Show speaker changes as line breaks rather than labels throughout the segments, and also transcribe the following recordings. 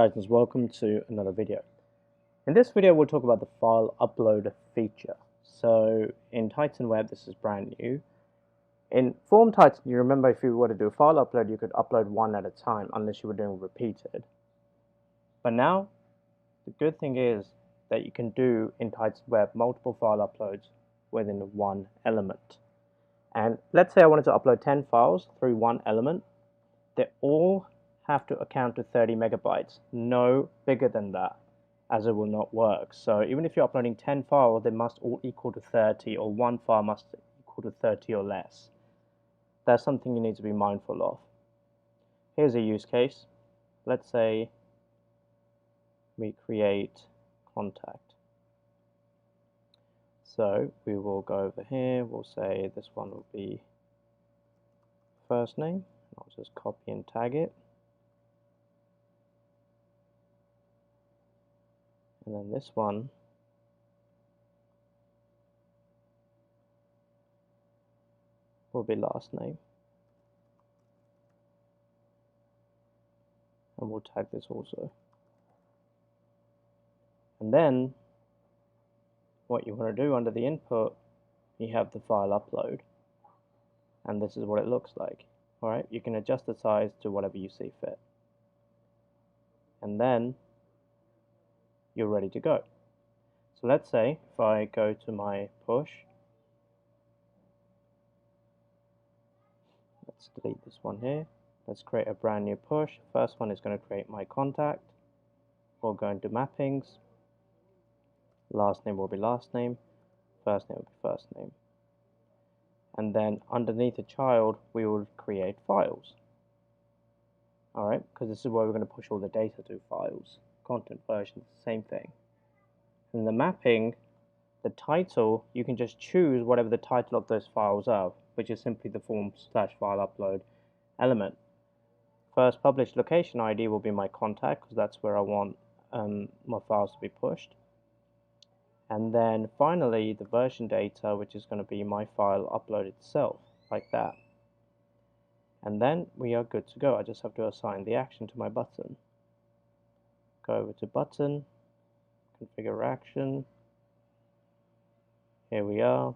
Titans, welcome to another video. In this video we'll talk about the file upload feature. So in Titan Web, this is brand new. In Form Titan, you remember if you were to do a file upload, you could upload one at a time unless you were doing repeated. But now the good thing is that you can do in Titan Web multiple file uploads within one element. And let's say I wanted to upload 10 files through one element. They all have to account to 30 megabytes, no bigger than that, as it will not work. So even if you're uploading 10 files, they must all equal to 30, or one file must equal to 30 or less. That's something you need to be mindful of. Here's a use case. Let's say we create contact. So we will go over here, we'll say this one will be first name. I'll just copy and tag it. And then this one will be last name. And we'll tag this also. And then what you want to do under the input, you have the file upload. And this is what it looks like. Alright, you can adjust the size to whatever you see fit. And then you're ready to go. So let's say if I go to my push, let's delete this one here. Let's create a brand new push. First one is going to create my contact. We'll go into mappings. Last name will be last name. First name will be first name. And then underneath the child, we will create files. Alright, because this is where we're going to push all the data to files. Content versions, same thing. In the mapping, the title, you can just choose whatever the title of those files are, which is simply the form/file upload element. First published location ID will be my contact, because that's where I want my files to be pushed. And then finally the version data, which is going to be my file upload itself, like that. And then we are good to go. I just have to assign the action to my button. Go over to button, configure action. Here we are.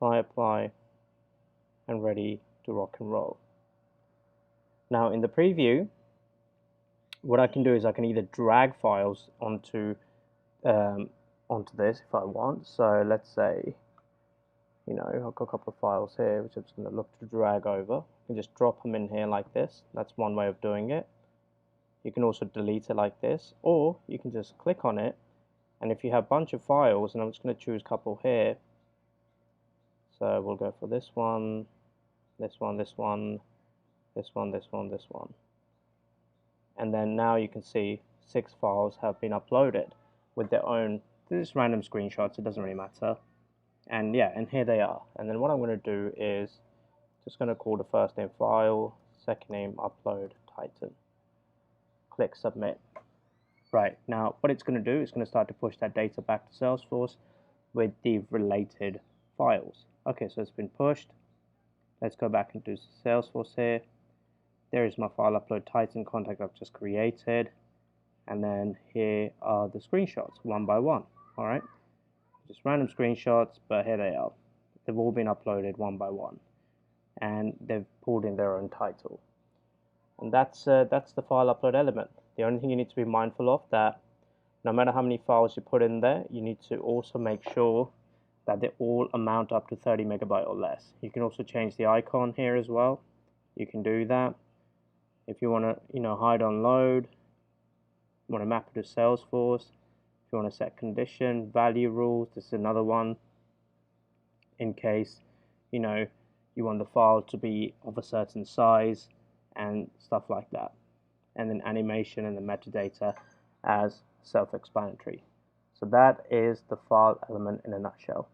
Apply, and ready to rock and roll. Now in the preview, what I can do is I can either drag files onto this if I want. So let's say, I've got a couple of files here which I'm just going to look to drag over. You can just drop them in here like this. That's one way of doing it. You can also delete it like this, or you can just click on it, and if you have a bunch of files, and I'm just going to choose a couple here. So we'll go for this one, this one, this one, this one, this one, this one. And then now you can see 6 files have been uploaded with their own, this is random screenshots, it doesn't really matter. And yeah, and here they are. And then what I'm going to do is just going to call the first name file, second name upload Titan. Click submit. Right, now what it's going to do is going to start to push that data back to Salesforce with the related files. Okay, so it's been pushed. Let's go back into Salesforce here. There is my file upload Titan contact I've just created. And then here are the screenshots one by one. Alright, just random screenshots, but here they are. They've all been uploaded one by one, and they've pulled in their own title. And that's the file upload element. The only thing you need to be mindful of, that no matter how many files you put in there, you need to also make sure that they all amount up to 30 megabyte or less. You can also change the icon here as well. You can do that. If you want to, hide on load, you want to map it to Salesforce. If you want to set condition, value rules, this is another one. In case, you want the file to be of a certain size and stuff like that. And then animation and the metadata as self-explanatory. So that is the file element in a nutshell.